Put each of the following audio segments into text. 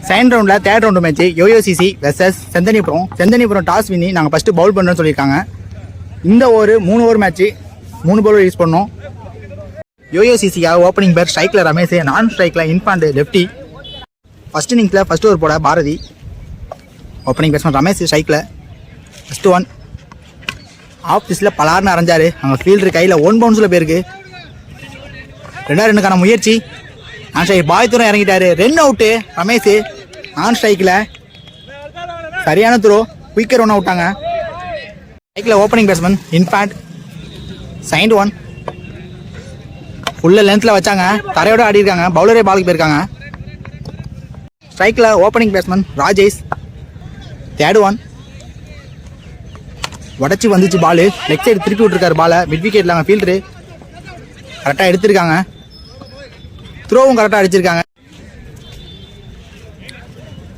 Second ரவுண்டில் third round match யோயோசிசி versus Senthanipuram toss வின்னி நாங்கள் ஃபஸ்ட்டு பவுல் பண்ணுறோன்னு சொல்லியிருக்காங்க. இந்த ஒரு 3 ஓவர் மேட்ச்சு 3 பவுலர் யூஸ் பண்ணோம். யோயோசிசியாக ஓப்பனிங் பேர் ஸ்ட்ரைக்கில் ரமேஷ், நான் ஸ்ட்ரைக்கில் இன்ஃபாண்ட் லெஃப்டி. ஃபஸ்ட் இன்னிங்ஸில் ஃபஸ்ட் ஓவர் போட பாரதி, ஓப்பனிங் பேட்ஸ்மேன் ரமேஷ் ஸ்ட்ரைக்கில். ஃபஸ்ட்டு 1 ஆஃபீஸில் பலார்னு அரைஞ்சார். அங்கே ஃபீல்டர் கையில் 1 பவுன்ஸில் போயிருக்கு. 2-2க்கான முயற்சி. நான் ஸ்ட்ரைக் பாய் தூரம் இறங்கிட்டாரு. 2 அவுட்டு ரமேஷ். நான் ஸ்ட்ரைக்கில் சரியான த்ரோ, குயிக்கர் 1 அவுட்டாங்க. ஸ்ட்ரைக்கில் ஓப்பனிங் பேட்ஸ்மேன் இன்ஃபாண்ட். செகண்ட் 1 ஃபுல்ல லென்த்தில் வச்சாங்க, தரையோட ஆடிருக்காங்க, பவுலரே பாலுக்கு போயிருக்காங்க. ஸ்ட்ரைக்கில் ஓப்பனிங் பேட்ஸ்மேன் ராஜேஷ். தேர்ட் 1 உடச்சி வந்துச்சு பாலு, லெக் சைடு திருப்பி விட்டுருக்காரு பாலை. மிட் விக்கெட்டில் அங்கே ஃபீல்டரு கரெக்டாக எடுத்திருக்காங்க, த்ரோவும் கரெக்டாக அடிச்சிருக்காங்க.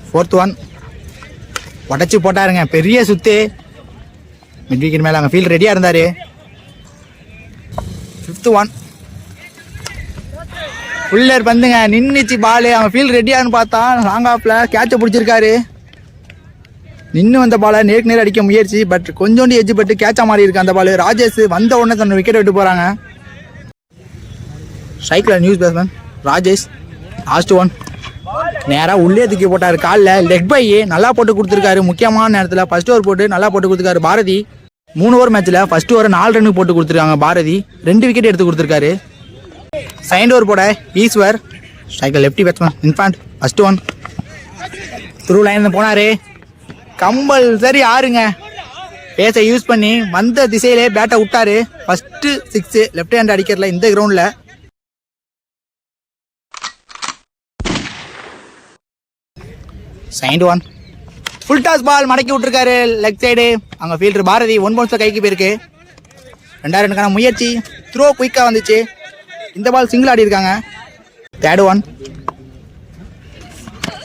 ஃபோர்த் 1 உடச்சி போட்டாருங்க, பெரிய சுத்து. மிட் விக்கெட் மேலே அங்கே ஃபீல்டு ரெடியாக இருந்தார். ஃபிஃப்த் 1 ஃபுல்லர் பந்துங்க, நின்றுச்சு பாலு. அவன் ஃபீல்டு ரெடியான்னு பார்த்தா லாங் ஆஃபில் கேட்சை பிடிச்சிருக்காரு. நின்று வந்த பாலை நேர் அடிக்க முயற்சி, பட் கொஞ்சோண்டு எஜ்ஜு பட்டு கேட்சா மாறி இருக்கு அந்த பால். ராஜேஷ் வந்த உடனே தன்னோட விக்கெட் விட்டு போகிறாங்க. ஸ்ட்ரைக்கில் நியூஸ் பேட்ஸ்மேன் ராஜேஷ். லாஸ்ட் 1 நேராக உள்ளே தூக்கி போட்டார் காலில். லெக் பை நல்லா போட்டு கொடுத்துருக்காரு. முக்கியமான நேரத்தில் ஃபர்ஸ்ட் ஓவர் போட்டு நல்லா போட்டு கொடுத்துருக்காரு பாரதி. 3 ஓவர் மேட்ச்சில் ஃபர்ஸ்ட் ஓவர் 4 ரன்னுக்கு போட்டு கொடுத்துருக்காங்க பாரதி. 2 விக்கெட் எடுத்து கொடுத்துருக்காரு. செகண்ட் ஓவர் போட ஈஸ்வர். ஸ்ட்ரைக்கில் லெஃப்டி பேட்ஸ்மேன் இன்ஃபாண்ட். ஃபர்ஸ்ட் 1 த்ரூ லைன் போனார். கம்பல்சரி ஆறுங்க, பேஸை யூஸ் பண்ணி வந்த திசையிலே பேட்டை விட்டாரு. ஃபர்ஸ்ட்டு 6 லெஃப்ட் ஹேண்ட் அடிக்கிறதுல இந்த கிரவுண்டில். செகண்ட் 1 ஃபுல் டாஸ் பால் மடக்கி விட்டுருக்காரு லெக் சைடு. அங்கே ஃபீல்டர் பாரதி 1 பவுன்ஸில் கைக்கு போயிருக்கு. 2-2க்கான முயற்சி, த்ரோ குயிக்காக வந்துச்சு. இந்த பால் சிங்கிள் ஆடி இருக்காங்க. தேர்ட் 1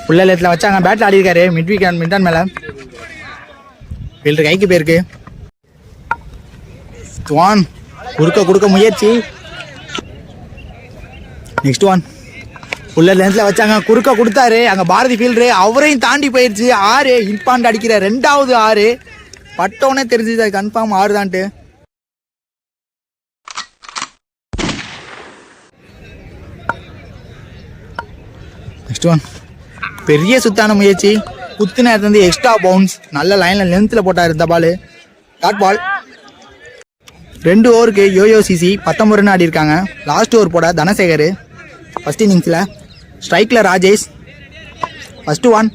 ஃபுல்ல லெத்தில் வச்சாங்க, பேட்டில் ஆடி இருக்காரு. மிட்டான் மேலே ஃபீல்டர் கைக்கு போயிருக்கு. 1 கொடுக்க முயற்சி. நெக்ஸ்ட் 1 ஃபுல்ல லென்த்தில் வச்சாங்க, குறுக்க கொடுத்தாரு. அங்கே பாரதி ஃபீல்டரு அவரையும் தாண்டி போயிடுச்சு. 6 இன்பாண்ட் அடிக்கிற 2வது 6 பட்டோன்னே தெரிஞ்சுது கன்ஃபார்ம் 6 தான்ட்டு. நெக்ஸ்ட் 1 பெரிய சுத்தான முயற்சி, குத்து நேரத்துலேருந்து எக்ஸ்ட்ரா பவுன்ஸ், நல்ல லைனில் லென்த்தில் போட்டார் இந்த பால். டாட் பால். 2 ஓவருக்கு யோயோசிசி 19 ரன் ஆடி இருக்காங்க. லாஸ்ட் ஓவர் போட தனசேகர். ஃபர்ஸ்ட் இன்னிங்ஸில் ஸ்ட்ரைக்கில் ராஜேஷ். ஃபர்ஸ்ட் 1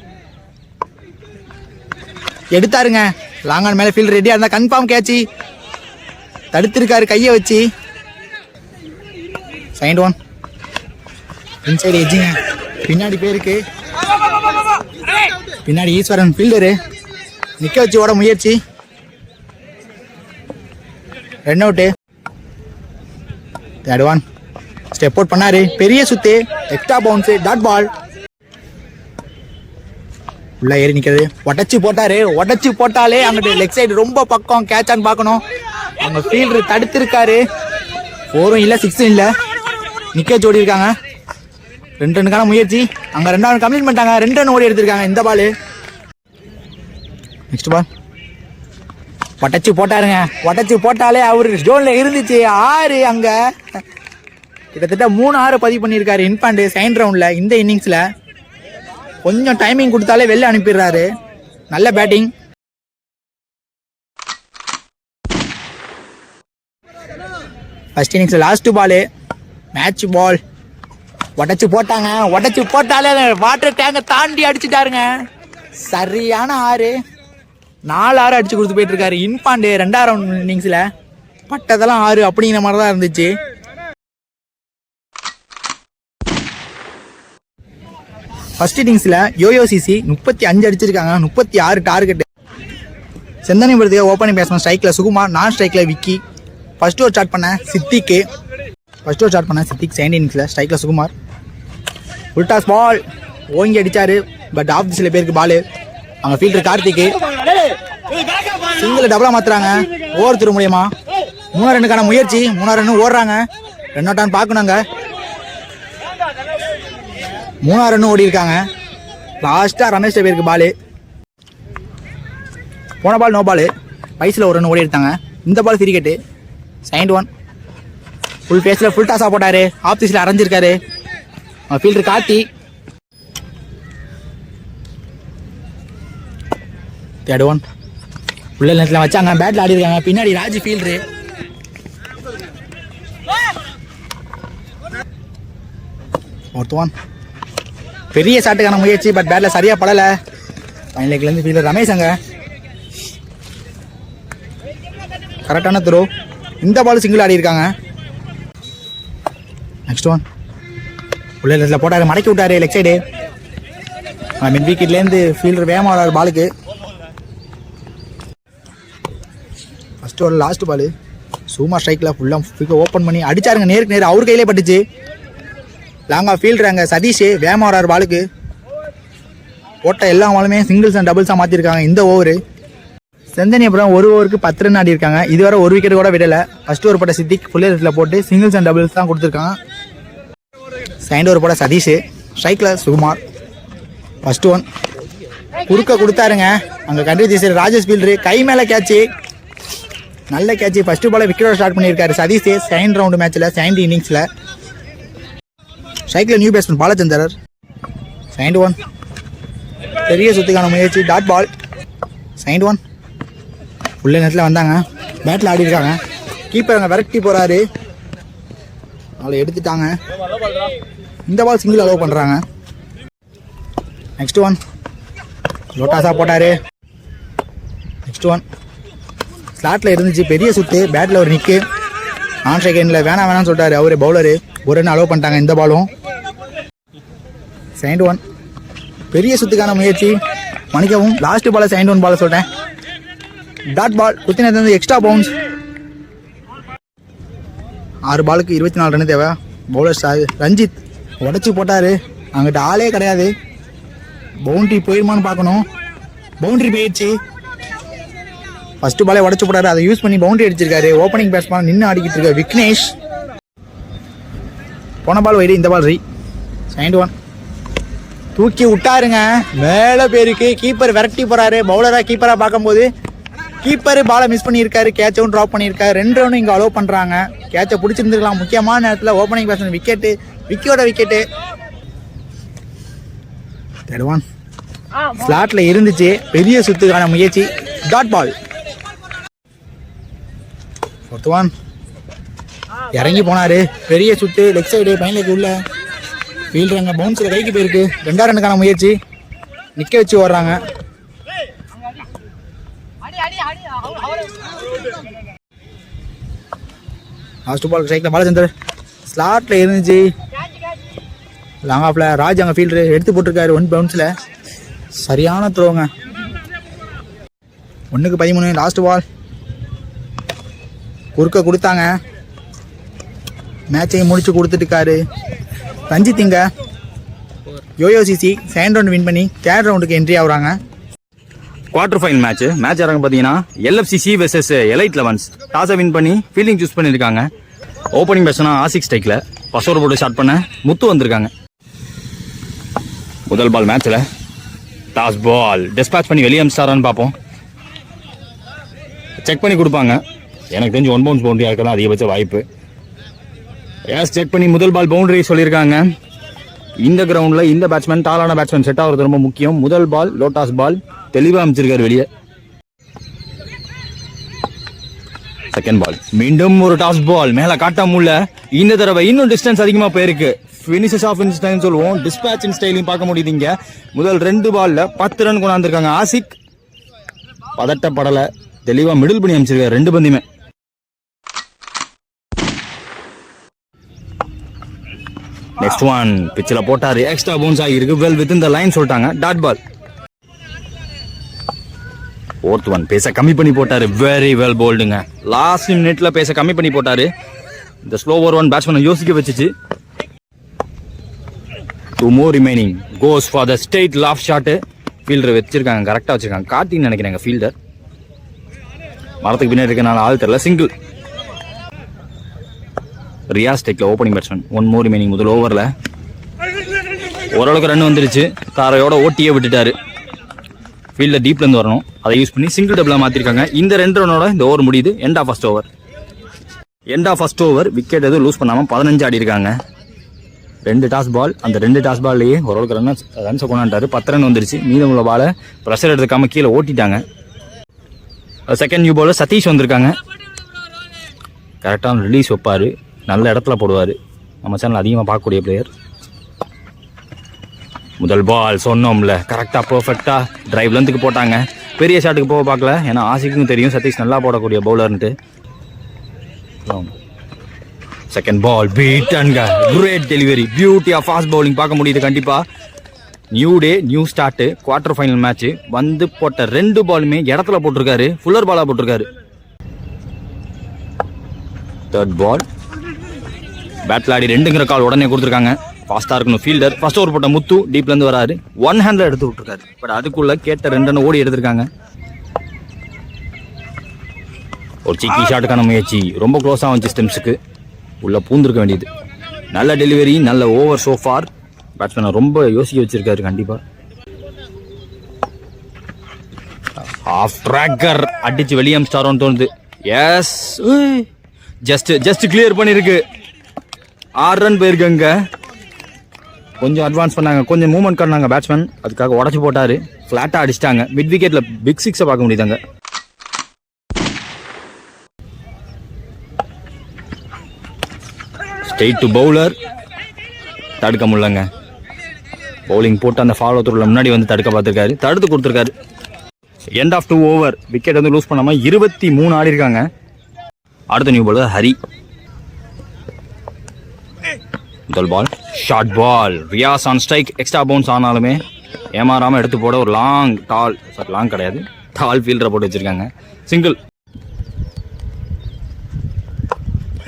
எடுத்தாருங்க, லாங் ஆன் மேலே ஃபீல்டு ரெடியாக இருந்தால் கன்ஃபார்ம் கேட்சி. தடுத்திருக்காரு கையை வச்சு. செகண்ட் 1 இன்சைடு எஜ்ஜிங்க, பின்னாடி பேருக்கு. பின்னாடி ஈஸ்வரன் ஃபீல்டரு நிற்க வச்சு ஓட முயற்சி. 2 அவுட்டு. தேர்ட் 1 ஸ்டெப் அவுட் பண்ணாரு, பெரிய சுத்து, எக்ஸ்ட்ரா பவுன்ஸு, டாட் பால். உள்ள ஏறி நிற்கிறது, உடச்சி போட்டாலே அங்கிட்டு லெக் சைடு ரொம்ப பக்கம், கேட்சான்னு பார்க்கணும். அவங்க ஃபீல்டர் தடுத்திருக்காரு. 4ம் இல்லை 6ம் இல்லை, நிற்க வச்சு ஓடி இருக்காங்க. 2 ரன்னுக்கான முயற்சி, அங்கே 2 ரன் கம்ப்ளீட் பண்ணிட்டாங்க. 2 ரன் ஓடி எடுத்திருக்காங்க இந்த பால். நெக்ஸ்ட் பால் உடச்சி போட்டாலே அவர் ஜோனில் இருந்துச்சு. 6 அங்கே கிட்டத்தட்ட 3-6 பதிவு பண்ணியிருக்காரு இன்ஃபாண்ட் செகண்ட் ரவுண்டில். இந்த இன்னிங்ஸில் கொஞ்சம் டைமிங் கொடுத்தாலே வெளில அனுப்பிடுறாரு. நல்ல பேட்டிங். ஃபர்ஸ்ட் இன்னிங்ஸில் லாஸ்ட் பாலு மேட்ச் பால். உடச்சி போட்டாலே வாட்டர் டேங்கை தாண்டி அடிச்சுட்டாருங்க. சரியான 6 4 6 அடிச்சு கொடுத்து போயிட்டு இருக்காரு இன்ஃபாண்ட். 2ஆம் ரவுண்ட் இன்னிங்ஸில் பட்டதெல்லாம் 6 அப்படிங்கிற மாதிரி தான் இருந்துச்சு. ஃபர்ஸ்ட் இன்னிங்ஸில் யோயோசிசி 35 அடிச்சிருக்காங்க, 36 டார்கெட்டு. செந்தனிபுரத்துக்கு ஓப்பனிங் பேட்ஸ்மேன் ஸ்ட்ரைக்கில் சுகுமார், நான் ஸ்ட்ரைக்கில் விக்கி. ஃபர்ஸ்ட் ஓவர் ஸ்டார்ட் பண்ண சித்திக்கு. செகண்ட் இன்னிங்ஸில் ஸ்ட்ரைக்கில் சுகுமார். ஃபுல் டாஸ் பால் ஓங்கி அடித்தார், பட் ஆஃப் சில பேருக்கு பால். அங்கே ஃபீல்டர் கார்த்திக்கு சிங்கிள் டபுளாக மாற்றுறாங்க ஓவர் த்ரூ மூலியமா. 3 ரன்னுக்கான முயற்சி, 3 ரன் ஓடுறாங்க. 2 அவுட்டான்னு பார்க்கணுங்க. 3 ரன் ஓடி இருக்காங்க. லாஸ்ட்டாக ரமேஷ் பேருக்கு பால். போன பால் நோ பால். வயசில் ஒரு ரன் ஓடி எடுத்தாங்க. இந்த பால் கிரிக்கெட்டு. Second one. ஃபுல் ஃபேஸில் ஃபுல் டாஸாக போட்டார். ஆஃப் சைஸில் அரைஞ்சிருக்காரு ஃபீல்டர் காட்டி. Third one. உள்ள நேரத்தில் வச்சாங்க. பேட்டில் ஆடி இருக்காங்க. பின்னாடி ராஜ் ஃபீல்டரு. Fourth one. பெரிய ஷாட்டுக்கான முயற்சி, பட் பேட்டில் சரியாக படலை. ஃபைனல் லெக்லேருந்து ஃபீல்டர் ரமேஷ் அங்கே கரெக்டான த்ரோ. இந்த பால் சிங்கிள் ஆடி இருக்காங்க. Next one. உள்ள இடத்துல போட்டார். மடக்கி விட்டாரு லெக் சைடு. மிட் விக்கெட்லேருந்து ஃபீல்டர் வேகமாக வராரு பாலுக்கு. First over last ball. சும்மா ஸ்ட்ரைக்கில் ஃபுல்லாக ஓப்பன் பண்ணி அடிச்சாருங்க. நேருக்கு நேர் அவர் கையிலே பட்டுச்சு. லாங்காக ஃபீல்டர் அங்கே சதீஷ் வேகமாக வராரு பாலுக்கு. போட்ட எல்லா பாலுமே சிங்கிள்ஸ் அண்ட் டபுள்ஸாக மாற்றிருக்காங்க இந்த ஓவரு. செந்தனி அப்புறம் ஒரு ஓவருக்கு 10 ரன் ஆடி இருக்காங்க. இதுவரை ஒரு விக்கெட் கூட விடலை. ஃபர்ஸ்ட் ஓவர் போட்ட சித்திக் ஃபுல் இடத்துல போட்டு சிங்கிள்ஸ் அண்ட் டபுள்ஸ் தான் கொடுத்துருக்காங்க. செகண்ட் ஓவர் போட சதீஷ். ஸ்ட்ரைக்கில் சுகுமார். First one. குறுக்க கொடுத்தாருங்க. அங்கே கண்டிப்பாக ராஜேஷ் ஃபீல்டரு கை மேலே கேட்சு. நல்ல கேட்சு. ஃபர்ஸ்ட் பாலை விக்கெட்டோட ஸ்டார்ட் பண்ணியிருக்காரு சதீஷ். செகண்ட் ரவுண்டு மேட்ச்சில் செகண்ட் இன்னிங்ஸில். ஸ்ட்ரைக்கில் new batsman Balachandar. Second one. பெரிய சுத்துக்கான முயற்சி. Dot ball. Second one. உள்ள நேரத்தில் வந்தாங்க. பேட்டில் ஆடி இருக்காங்க. கீப்பர் அங்கே விரட்டி போகிறாரு. அவளை எடுத்துட்டாங்க. இந்த பால் சிங்கிள் அலோவ் பண்ணுறாங்க. Next one. லோட்டாஸாக போட்டார். Next one. ஸ்லாட்டில் இருந்துச்சு. பெரிய சுத்து. பேட்டில் ஒரு நிற்கு. நான் செகண்டில் வேணாம்னு சொல்லிட்டாரு அவரு பவுலரு. ஒரு ரன் அலோவ் பண்ணிட்டாங்க இந்த பாலும். Second one. பெரிய சுத்துக்கான முயற்சி. மன்னிக்கவும், last ball second one ball சொல்லிட்டேன். Dot ball. குத்தினது எக்ஸ்ட்ரா பவுன்ஸ். 6 பாலுக்கு 24 ரன் தேவை. பவுலர் ரஞ்சித் உடச்சி போட்டார். அங்கிட்ட ஆளே கிடையாது. பவுண்டரி போயிருமான்னு பார்க்கணும். பவுண்டரி போயிடுச்சு. ஃபர்ஸ்ட் பாலே உடச்சி போட்டாரு. அதை யூஸ் பண்ணி பவுண்டரி அடிச்சிருக்காரு. ஓப்பனிங் பேட்ஸ்மேன் நின்று ஆடிக்கிட்டு இருக்க விக்னேஷ். போன பால் வைடு, இந்த பால் ரீ. Second one. தூக்கி விட்டாருங்க மேலே பேருக்கு. கீப்பர் விரட்டி போறாரு. பவுலராக கீப்பராக பார்க்கும்போது கீப்பர் பாலை மிஸ் பண்ணியிருக்காரு. கேட்சும் ட்ராப் பண்ணியிருக்காரு. 2 ரன்னும் இங்கே அலோவ் பண்ணுறாங்க. கேட்சை பிடிச்சிருந்துருக்கலாம். முக்கியமான நேரத்தில் ஓப்பனிங் பேட்ஸ்மேன் விக்கெட்டு. விக்கெட்டோட விக்கெட்டு. Third one. ஸ்லாட்டில் இருந்துச்சு. பெரிய சுத்துக்கான முயற்சி. Dot ball. Fourth one. இறங்கி போனார். பெரிய சுத்து. லெக் சைடு பையனுக்கு உள்ள ஃபீல்டர் அங்கே பவுன்ஸில் கைக்கு போயிருக்கு. 2 ரன்னுக்கான முயற்சி. நிற்க வச்சு ஓடுறாங்க. லாஸ்ட் பால் ஸ்ட்ரைக்கில் பாலச்சந்தர். ஸ்லாட்டில் இருந்துச்சு. லாங் ஆஃபில் ராஜ் அங்கே ஃபீல்டரு எடுத்து போட்டிருக்காரு 1 பவுன்ஸில். சரியான த்ரோங்க. 1-13. Last ball. குறுக்க கொடுத்தாங்க. மேட்சையும் முடிச்சு கொடுத்துட்டுருக்காரு ரஞ்சித். இங்கே யோயோசிசி செகண்ட் ரவுண்ட் வின் பண்ணி தேர்ட் ரவுண்டுக்கு என்ட்ரி ஆகுறாங்க. குவார்டர் ஃபைனல் மேட்ச் இறங்க பார்த்தீங்கன்னா LFCC வெர்சஸ் எலைட் லெவன்ஸ். டாஸை வின் பண்ணி ஃபீல்டிங் சூஸ் பண்ணியிருக்காங்க. ஓப்பனிங் பேட்ஸ்மேனா ஆசிக் ஸ்ட்ரைக்கில் ஃபர்ஸ்ட் ஓவர் போட்டு ஸ்டார்ட் பண்ண முத்து வந்திருக்காங்க. முதல் பால் மேட்ச்சில் டாஸ் பால் டிஸ்பேட்ச் பண்ணி வெளியே அமிச்சாரான்னு பார்ப்போம். செக் பண்ணி கொடுப்பாங்க. எனக்கு தெரிஞ்சு 1 பவுன்ஸ் பவுண்டரி இருக்கலாம் அதிகபட்ச வாய்ப்பு. செக் பண்ணி முதல் பால் பவுண்டரி சொல்லியிருக்காங்க. இந்த கிரவுண்டில் இந்த பேட்ஸ்மேன் டாலான பேட்ஸ்மேன் செட் ஆகிறது ரொம்ப முக்கியம். முதல் பால் லோட்டாஸ் பால் தெளிவாக அமைச்சிருக்காரு வெளியே. செகண்ட் பால் மீண்டும் ஒரு டாஸ் பால் மேலே காட்ட முடியல. இந்த தடவை இன்னும் டிஸ்டன்ஸ் அதிகமாக போயிருக்கு. ஃபினிஷஸ் ஆஃப் இன் ஸ்டைல் சொல்லுவோம். டிஸ்பேட்ச் இன் ஸ்டைலையும் பார்க்க முடியுது. இங்கே முதல் 2 பால்ல 10 ரன் கொண்டாந்துருக்காங்க. ஆசிக் பதட்டப்படலை. தெளிவாக மிடில் பண்ணி அமைச்சிருக்காரு 2 பந்தியுமே. நெக்ஸ்ட் ஒன் பிச்சில் போட்டாரு. எக்ஸ்ட்ரா பவுன்ஸ் ஆகிருக்கு. Well within the line சொல்லிட்டாங்க. Dot ball. ஃபோர்த் ஒன் பேச கம்மி பண்ணி போட்டாரு. Very well போல்டுங்க. லாஸ்ட் மினிட்ல பேச கம்மி பண்ணி போட்டாரு. இந்த ஸ்லோ ஓவர் ஒன் பேட்ஸ்மேனை யோசிக்க வச்சுச்சு. 2 more remaining. Goes for the straight loft shot. Fielder வச்சிருக்காங்க. கரெக்டாக வச்சிருக்காங்க. காட்டின்னு நினைக்கிறேங்க ஃபீல்டர். மரத்துக்கு பின்னாடி இருக்கனால ஆள் தெரியல. சிங்கிள். ரியாஸ் டெக்ல ஓப்பனிங் பேட்ஸ்மேன். 1 more remaining முதல் ஓவரில். ஓரளவுக்கு ரன் வந்துருச்சு. தாரையோட ஓட்டியே விட்டுட்டாரு. ஃபீல்டில் டீப்லேருந்து வரணும், அதை யூஸ் பண்ணி சிங்கிள் டபுளாக மாற்றிருக்காங்க. இந்த 2 ரனோட இந்த ஓவர் முடியுது. End of first over. Wicket எதுவும் லூஸ் பண்ணாமல் 15 ஆடி இருக்காங்க. 2 டாஸ் பால். அந்த 2 டாஸ் பால்லையே ஓரளவுக்கு ரன்ஸை கொண்டாண்டாரு. 10 ரன் வந்துருச்சு. மீதமுள்ள பாலை ப்ரெஷர் எடுத்துக்காம கீழே ஓட்டிட்டாங்க. செகண்ட் நியூ பாலர் சதீஷ் வந்திருக்காங்க. கரெக்டான ரிலீஸ் வைப்பார், நல்ல இடத்துல போடுவார். நம்ம சேனல் அதிகமாக பார்க்கக்கூடிய பிளேயர். முதல் பால் சொன்னோம்ல, கரெக்டாக பர்ஃபெக்டாக டிரைவ் லென்த்துக்கு போட்டாங்க. பெரிய ஷாட்டுக்கு போக பார்க்கல, ஏன்னா ஆசிக்கும் தெரியும் சதீஷ் நல்லா போடக்கூடிய பவுலர்ன்ட்டு. Second ball beat and great delivery, beauty of fast bowling பார்க்க முடியுது. கண்டிப்பாக new day new start, quarter final match. வந்து போட்ட 2 பாலுமே இடத்துல போட்டிருக்காரு, ஃபுல்லர் பாலாக போட்டிருக்காரு. தேர்ட் பால் பேட்டில் ஆடி 2ங்கிற கால் உடனே கொடுத்துருக்காங்க. ஃபாஸ்ட்டாக இருக்கணும் ஃபீல்டர். ஃபர்ஸ்ட் ஓவர் போட்ட முத்து டீப்லேருந்து வராரு, 1 ஹேண்டில் எடுத்து விட்டுருக்காரு. பட் அதுக்குள்ளே கேட்ட 2 ரன் ஓடி எடுத்திருக்காங்க. ஒரு சிக்கி ஷாட்டுக்கான முயற்சி ரொம்ப க்ளோஸாக வந்துச்சு ஸ்டெம்ஸுக்கு, உள்ளே பூந்திருக்க வேண்டியது. நல்ல டெலிவரி, நல்ல ஓவர் சோஃபார். பேட்ஸ்மேனை ரொம்ப யோசிக்க வச்சிருக்காரு. கண்டிப்பாக ஆஃப் ட்ராக்கர் அடிச்சு வெளியம் ஸ்டாரோன்னு தோணுது. எஸ், ஜஸ்ட் கிளியர் பண்ணியிருக்கு. 6 ரன் போயிருக்காங்க. கொஞ்சம் அட்வான்ஸ் பண்ணாங்க, கொஞ்சம் மூவ்மெண்ட் காட்டினாங்க பேட்ஸ்மேன், அதுக்காக உடச்சி போட்டார். ஃப்ளாட்டாக அடிச்சிட்டாங்க. மிட் விக்கெட்டில் பிக் 6 பார்க்க முடியுதாங்க. ஸ்ட்ரெயிட் டு பவுலர், தடுக்க முடியலங்க. பவுலிங் போட்டு அந்த ஃபாலோ த்ரூல முன்னாடி வந்து தடுக்க பார்த்துருக்காரு, தடுத்து கொடுத்துருக்காரு. End of 2 over. விக்கெட் வந்து லூஸ் பண்ணாமல் 23 ஆடி இருக்காங்க. அடுத்த நியூ பவுலர் ஹரி. முதல் ball short ball, Riyaz on strike. Extra bounce ஆனாலுமே ஏமாறாமல் எடுத்து போட ஒரு லாங் கிடையாது, டால் ஃபீல்டரை போட்டு வச்சிருக்காங்க. சிங்கிள்.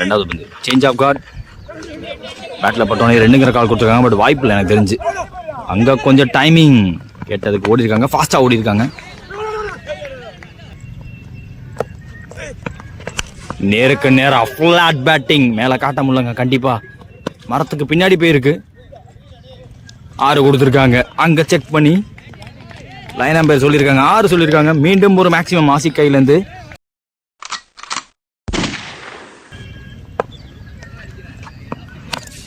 ரெண்டாவது பந்து சேஞ்ச் ஆஃப் கார்டு. பேட்டில் பட்டோனே 2ங்கிற கால் கொடுத்துருக்காங்க. பட் வாய்ப்பு இல்லை எனக்கு தெரிஞ்சு. அங்கே கொஞ்சம் டைமிங் கேட்டதுக்கு ஓடி இருக்காங்க, ஃபாஸ்ட்டாக ஓடி இருக்காங்க. நேருக்கு நேரம் ஃபிளாட் பேட்டிங், மேலே காட்ட முடியலங்க. கண்டிப்பாக மரத்துக்கு பின்னாடி போயிருக்கு. 6 கொடுத்துருக்காங்க. அங்கே செக் பண்ணி லைன் நம்பர் சொல்லியிருக்காங்க, 6 சொல்லியிருக்காங்க. மீண்டும் ஒரு மேக்ஸிமம் ஆசிக் கையிலேருந்து.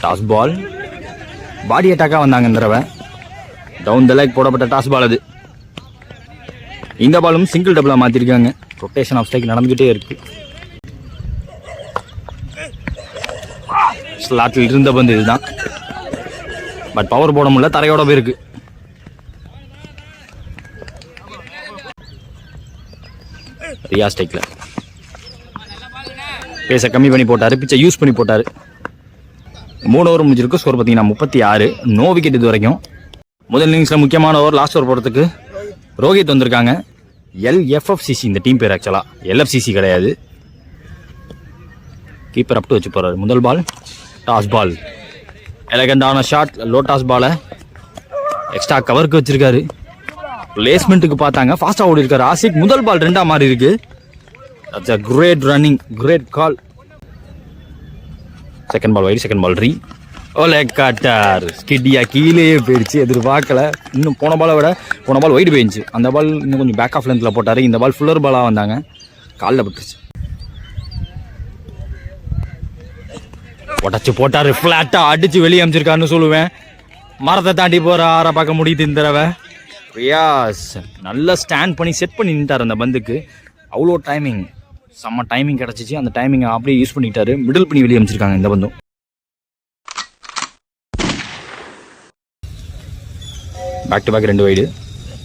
டாஸ் பால், பாடி அட்டாக்காக வந்தாங்க இந்த தடவை. டவுன் த லெக் போடப்பட்ட டாஸ் பால் அது. இந்த பாலும் சிங்கிள் டபுளாக மாற்றிருக்காங்க. ரொட்டேஷன் ஆஃப் ஸ்ட்ரைக் நடந்துகிட்டே இருக்கு. ஸ்லாட்டில் இருந்த பந்து இதுதான். பட் பவர் போட முடியல, தரையோட போயிருக்கு. ரியா ஸ்ட்ரைக்ல பேச கம்மி பண்ணி போட்டாரு, பிச்சை யூஸ் பண்ணி போட்டாரு. 3 ஓவர் முடிஞ்சிருக்கு. ஸ்கோர் பார்த்தீங்கன்னா 36. நோ விக்கெட் இது வரைக்கும். முதல் இன்னிங்ஸில் முக்கியமான ஓவர், லாஸ்ட் ஓவர் போடுறதுக்கு ரோஹித் வந்திருக்காங்க. LFFCC இந்த டீம் பேர், ஆக்சுவலாக LFCC கிடையாது. கீப்பர் அப் டு வச்சு போறாரு. முதல் பால் டாஸ் பால், எலகண்டான ஷாட். லோ டாஸ் பாலை எக்ஸ்ட்ரா கவருக்கு வச்சிருக்காரு. பிளேஸ்மெண்ட்டுக்கு பார்த்தாங்க, ஃபாஸ்ட்டாக ஓடி இருக்காரு ஆசிக். முதல் பால் 2ஆ மாறி இருக்கு. That's a great running, great call. Second ball wide, second ball ரீ. ஓலே கட்டார் ஸ்கிட்டியா கீழே போயிடுச்சு, எதிர்பார்க்கல. இன்னும் போன பால் வைடு போயிடுச்சு. அந்த பால் இன்னும் கொஞ்சம் பேக் ஆஃப் லென்த்தில் போட்டார். இந்த பால் ஃபுல்லர் பாலாக வந்தாங்க, காலில் பட்டுருச்சு. உடச்சு போட்டாரு, ஃப்ளாட்டாக அடிச்சு வெளியே அமைச்சிருக்காருன்னு சொல்லுவேன். மரத்தை தாண்டி போகிற 6 பார்க்க முடியுது இந்த தடவை. ரியாஸ் நல்லா ஸ்டாண்ட் பண்ணி செட் பண்ணி நின்ட்டார் அந்த பந்துக்கு. அவ்வளோ டைமிங், செம்ம டைமிங் கிடச்சிச்சு. அந்த டைமிங்கை அப்படியே யூஸ் பண்ணிட்டாரு. மிடில் பண்ணி வெளியே அமைச்சிருக்காங்க இந்த பந்தும். Back to back 2 wide,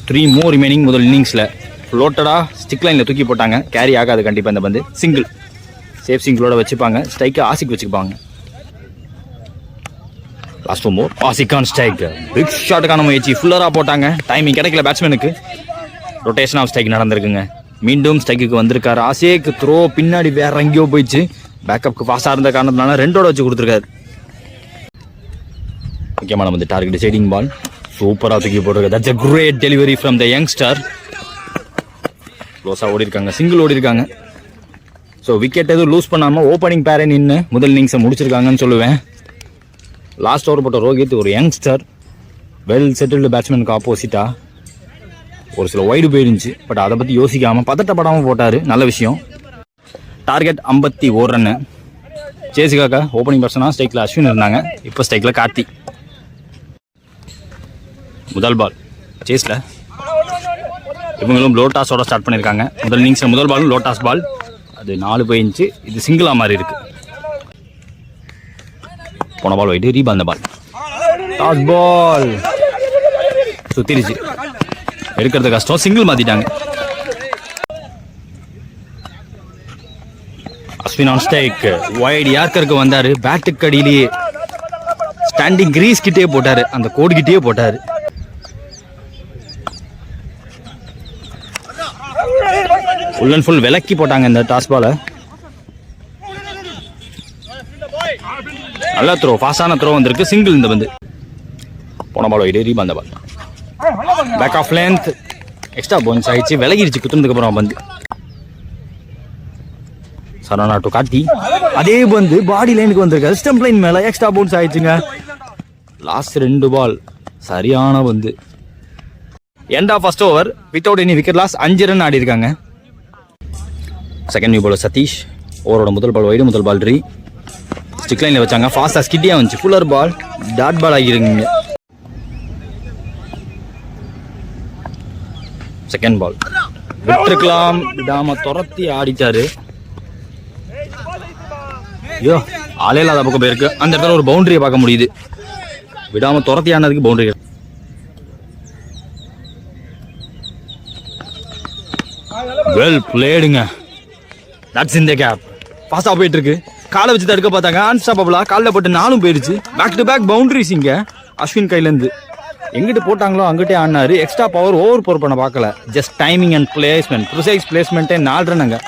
3 more remaining. முதல் இன்னிங்ஸில் ஃப்ளோட்டடாக ஸ்டிக் லைனில் தூக்கி போட்டாங்க. கேரி ஆகாது கண்டிப்பாக இந்த பந்து. சிங்கிள், சேஃப் சிங்கிளோட வச்சுப்பாங்க. ஸ்ட்ரைக்கை ஆசிக் வச்சுக்குப்பாங்க. Last more Ashik on strike. Big ஷாட்டுக்கான முயற்சி, ஃபுல்லராக போட்டாங்க. டைமிங் கிடைக்கல பேட்ஸ்மேனுக்கு. ரொட்டேஷன் ஆஃப் ஸ்ட்ரைக் நடந்திருக்குங்க. மீண்டும் ஸ்ட்ரைக்கு வந்திருக்காரு ஆசிக். த்ரோ பின்னாடி வேற எங்கேயோ போயிடுச்சு. பேக்கப்புக்கு ஃபாஸ்ட்டாக இருந்த காரணத்தினால 2ஓட வச்சு கொடுத்துருக்காரு. முக்கியமான வந்து டார்கெட் டிசைடிங் பால், சூப்பராக தூக்கி போட்டிருக்காரு. That's a great delivery from the youngster. க்ளோஸாக ஓடி இருக்காங்க, சிங்கிள் ஓடி இருக்காங்க. ஸோ விக்கெட் எதுவும் லூஸ் பண்ணாமல் ஓப்பனிங் பேரை நின்று முதல் இன்னிங்ஸை முடிச்சிருக்காங்கன்னு சொல்லுவேன். லாஸ்ட் ஓவர் போட்ட ரோஹித் ஒரு யங்ஸ்டர், வெல் செட்டில்டு பேட்ஸ்மேனுக்கு ஆப்போசிட்டா ஒரு சில வைடு போயிருந்துச்சு. பட் அதை பற்றி யோசிக்காமல் பதட்டப்படாமல் போட்டார். நல்ல விஷயம். Target 51 run. சேஸுக்காக ஓப்பனிங் பர்சனாக ஸ்ட்ரைக்கில் அஸ்வின் இருந்தாங்க. இப்போ ஸ்ட்ரைக்கில் கார்த்தி. முதல் பால் சேஸில் இவங்களும் லோ டாஸோட ஸ்டார்ட் பண்ணியிருக்காங்க. முதல் இன்னிங்ஸில் முதல் பாலும் லோ டாஸ் பால். அது 4 போயிடுச்சு. இது சிங்கிளாக மாதிரி இருக்கு. போன பால் வைட்டு ரீபால். அந்த பால் டாஸ் பால் சுத்திருச்சு. எடுக்கிறது கஷ்டம். சிங்கிள் மாத்திட்டாங்க. Ashwin on strike. வைட் யார்கருக்கு வந்தாரு. பேட்டுக்கு அடியிலேயே ஸ்டாண்டிங் கிரீஸ் கிட்டே போட்டாரு. அந்த கோடு கிட்டே போட்டாரு. ஃபுல் அண்ட் ஃபுல் விலக்கி போட்டாங்க இந்த டாஸ் பால. நல்ல த்ரோ, ஃபாஸ்டான த்ரோ வந்திருக்கு. சிங்கிள் இந்த பந்து. போன பால் வைடு ரீபால். அந்த ball back of length extra bounce ஆயிடுச்சு. விலகிடுச்சு குத்துனதுக்கு அப்புறம் பந்து. சரணா டு கார்த்தி. அதே பந்து பாடி லைனுக்கு வந்திருக்காரு. ஸ்டம்ப் லைன் மேல எக்ஸ்ட்ரா பவுன்ஸ் ஆயிடுச்சுங்க. லாஸ்ட் 2 பால் சரியான பந்து. End of first over without any wicket loss 5 run ஆடி இருக்காங்க. Second new bowler Satish. ஓவரோட முதல் பால் வைடு, முதல் பால் ரீ. ஸ்டிக் லைன்ல வச்சாங்க. ஃபாஸ்டா ஸ்கிட்டியா வந்துச்சு. ஃபுல்லர் பால் டாட் பால் ஆகிருங்க. செகண்ட் பால் விட்டுருக்கலாம். விடாம துரத்தி ஆடிட்டாரு. ஐயோ ஆளே இல்லாத பக்கம் போயிருக்கு. அந்த இடத்துல ஒரு பவுண்டரியை பார்க்க முடியுது. விடாம துரத்தி ஆனதுக்கு பவுண்டரி. வெல் பிளேடுங்க. That's in the gap. ஃபாஸ்டா போயிட்டு இருக்கு. காலை வச்சு தடுக்க பார்த்தாங்க. அன்ஸ்டாப்பபிளா காலில் போட்டு 4 போயிடுச்சு. பேக் டு பேக் பவுண்டரிஸ் இங்க அஸ்வின் கையிலேருந்து. எங்கிட்டு போட்டாங்களோ அங்கிட்டே ஆடினாரு. எக்ஸ்ட்ரா பவர் ஓவர் போர் பண்ண பார்க்கல. Just timing and placement, precise பிளேஸ்மெண்ட்டே 4 ரன்னுங்க.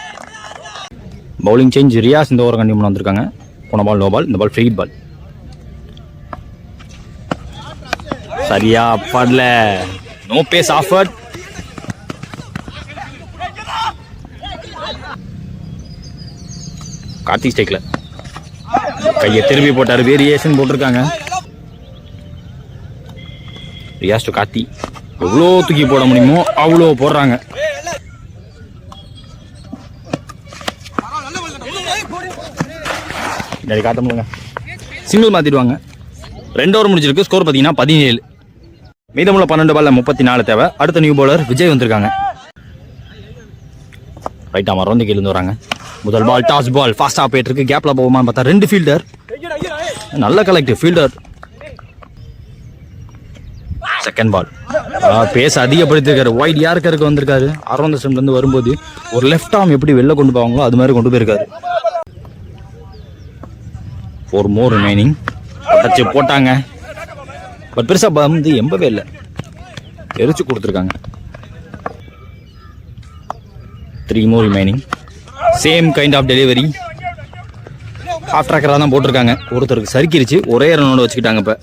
Bowling change. ரியாஸ் இந்த ஓவர் கண்டிப்பாக வந்திருக்காங்க. போன பால் நோ பால். இந்த பால் ஃப்ரீ பால். சரியா படல. No pace offered. கார்த்திக் ஸ்ட்ரைக்ல கையை திருப்பி போட்டாரு. வேரியேஷன் போட்டிருக்காங்க. ரியாஸ் டு கார்த்தி. எவ்வளோ தூக்கி போட முடியுமோ அவ்வளோ போடுறாங்க. காட்ட முடியுங்க. சிங்கிள் மாத்திடுவாங்க. 2 ஓவர் முடிஞ்சிருக்கு. ஸ்கோர் பார்த்தீங்கன்னா 17. மீதமுள்ள 12 பால்ல 34 தேவை. அடுத்த நியூ பவுலர் விஜய் வந்திருக்காங்க. ரைட் ஆமா ரோந்து கீழே வராங்க. முதல் பால் டாஸ் பால். ஃபாஸ்டா போயிட்டு இருக்கு. கேப்ல போகுமான்னு பார்த்தா 2 ஃபீல்டர். நல்ல கலெக்டிவ் ஃபீல்டர். செகண்ட் பால் பேச அதிகப்படுத்திருக்காரு. வைட் யாருக்கு வந்திருக்காரு. அரௌண்ட் ஸ்டம்ப்ல இருந்து வரும்போது ஒரு லெஃப்ட் ஆர்ம் எப்படி வெளில கொண்டு போவாங்களோ அது மாதிரி கொண்டு போயிருக்காரு. 4 more remaining. டச்சு போட்டாங்க. பட் பெருசா வந்து எம்பவே இல்லை. எரிச்சு கொடுத்துருக்காங்க. 3 more remaining. Same kind of delivery. Half ட்ராக்கராக தான் போட்டிருக்காங்க. ஒருத்தருக்கு சறுக்கிருச்சு. ஒரே ரன்னோட வச்சுக்கிட்டாங்க. இப்போ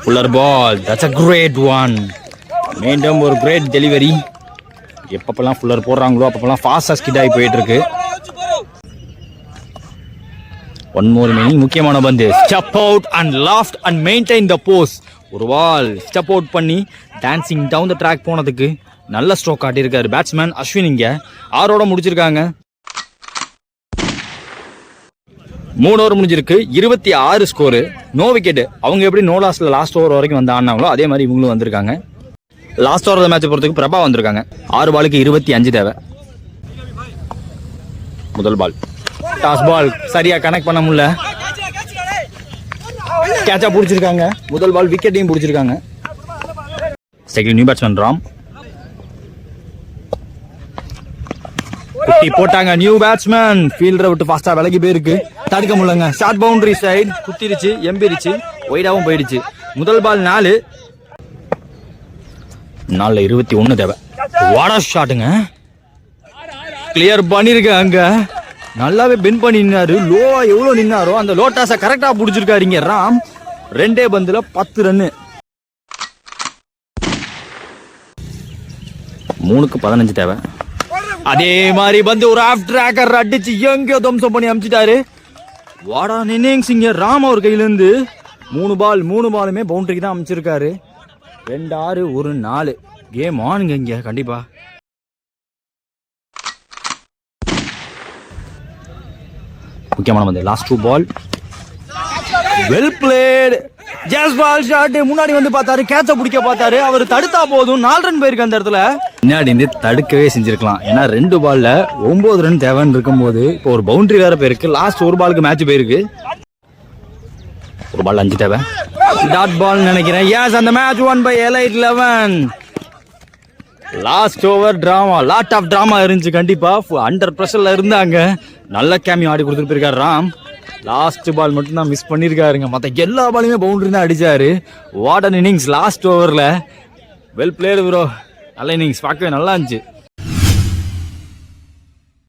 fuller ball. That's a great one. மீண்டும் ஒரு கிரேட் டெலிவரி. எப்பப்பெல்லாம் ஃபுல்லர் போடுறாங்களோ அப்பப்பெல்லாம் ஃபாஸ்டாக ஸ்கிட் ஆகி போயிட்டு இருக்கு. 1 more remaining. முக்கியமான பந்து. Step out and loft and maintain the pose. ஒரு பால் ஸ்டெப் அவுட் பண்ணி டான்சிங் டவுன் த ட்ராக் போனதுக்கு நல்ல ஸ்ட்ரோக் காட்டியிருக்காரு பேட்ஸ்மேன் அஸ்வின். இங்க 6 முடிச்சிருக்காங்க. 3 ஓவர் முடிஞ்சிருக்கு. 26 ஸ்கோரு. No wicket. அவங்க எப்படி நோ லாஸ்ட்ல லாஸ்ட் ஓவர் வரைக்கும் வந்து ஆடினாங்களோ அதே மாதிரி இவங்களும் வந்திருக்காங்க. லாஸ்ட் ஓவர் மேட்ச் பொறுத்துக்கு பிரபா வந்திருக்காங்க. 6 பாலுக்கு 25 தேவை. முதல் பால் டாஸ் பால். சரியா கனெக்ட் பண்ண முடியல. கேட்சா பிடிச்சிருக்காங்க. முதல் பால் விக்கெட்டையும் பிடிச்சிருக்காங்க. Second new batsman Ram. குட்டி போட்டாங்க. நியூ பேட்ஸ்மேன் ஃபீல்டரை விட்டு ஃபாஸ்டா விலகி போயிருக்கு. தடுக்க முடியலங்க. ஷார்ட் பவுண்டரி சைடு குத்திருச்சு. எம்பிருச்சு. ஒய்டாவும் போயிடுச்சு. முதல் பால் 4. 21 தேவை. வாடா ஷாட்டுங்க. கிளியர் பண்ணிருக்காங்க. நல்லாவே பென் பண்ணி நின்னாரு. லோவா எவ்வளவு நின்னாரோ அந்த லோட்டாஸை கரெக்டா புடிச்சிருக்காருங்க ராம். 2 பந்துல 10 ரன்னு. 3க்கு 15 தேவை. அதே மாதிரி பந்து ஒரு ஆஃப் டிராக்கர் அடிச்சு எங்கேயோ தம்சம் பண்ணி அமிச்சிட்டாரு. வாடா இன்னிங்ஸ் இங்க ராம் அவர் கையிலேருந்து 3 பாலுமே பவுண்டரிக்கு தான் அமைச்சிருக்காரு. 2 6 1 4 கேம் ஆனுங்க இங்க கண்டிப்பா. முக்கியமான வந்து லாஸ்ட் 2 பால் வெல் பிளேட். ஜாஸ் பால் ஷாட் முன்னாடி வந்து பார்த்தாரு, கேட்ச பிடிக்க பார்த்தாரு, அவர் தடுத்தா போதும் 4 ரன் போயிருக்கு அந்த இடத்துல. முன்னாடி இருந்து தடுக்கவே செஞ்சிருக்கலாம். ஏன்னா 2 பால்ல 9 ரன் தேவைன்னு இருக்கும்போது இப்போ ஒரு பவுண்டரி வேற போயிருக்கு. லாஸ்ட் 1 பாலுக்கு மேட்ச் போயிருக்கு. 1 பால் 5 தேவை. டாட் பால் நினைக்கிறேன். எஸ், அந்த match one by elite 11. Last over drama, lot of drama இருந்துச்சு கண்டிப்பா. அண்டர் பிரஷர்ல இருந்தாங்க. நல்ல கேமியோ ஆடி கொடுத்துட்டு போயிருக்காரு ராம். லாஸ்ட் பால் மட்டும் தான் மிஸ் பண்ணிருக்காருங்க. மற்ற எல்லா பாலுமே பவுண்டரி தான் அடிச்சாரு. வாட் அன் இன்னிங்ஸ் லாஸ்ட் ஓவர்ல. Well blade bro. நல்ல இன்னிங்ஸ், பார்க்கவே நல்லா இருந்துச்சு.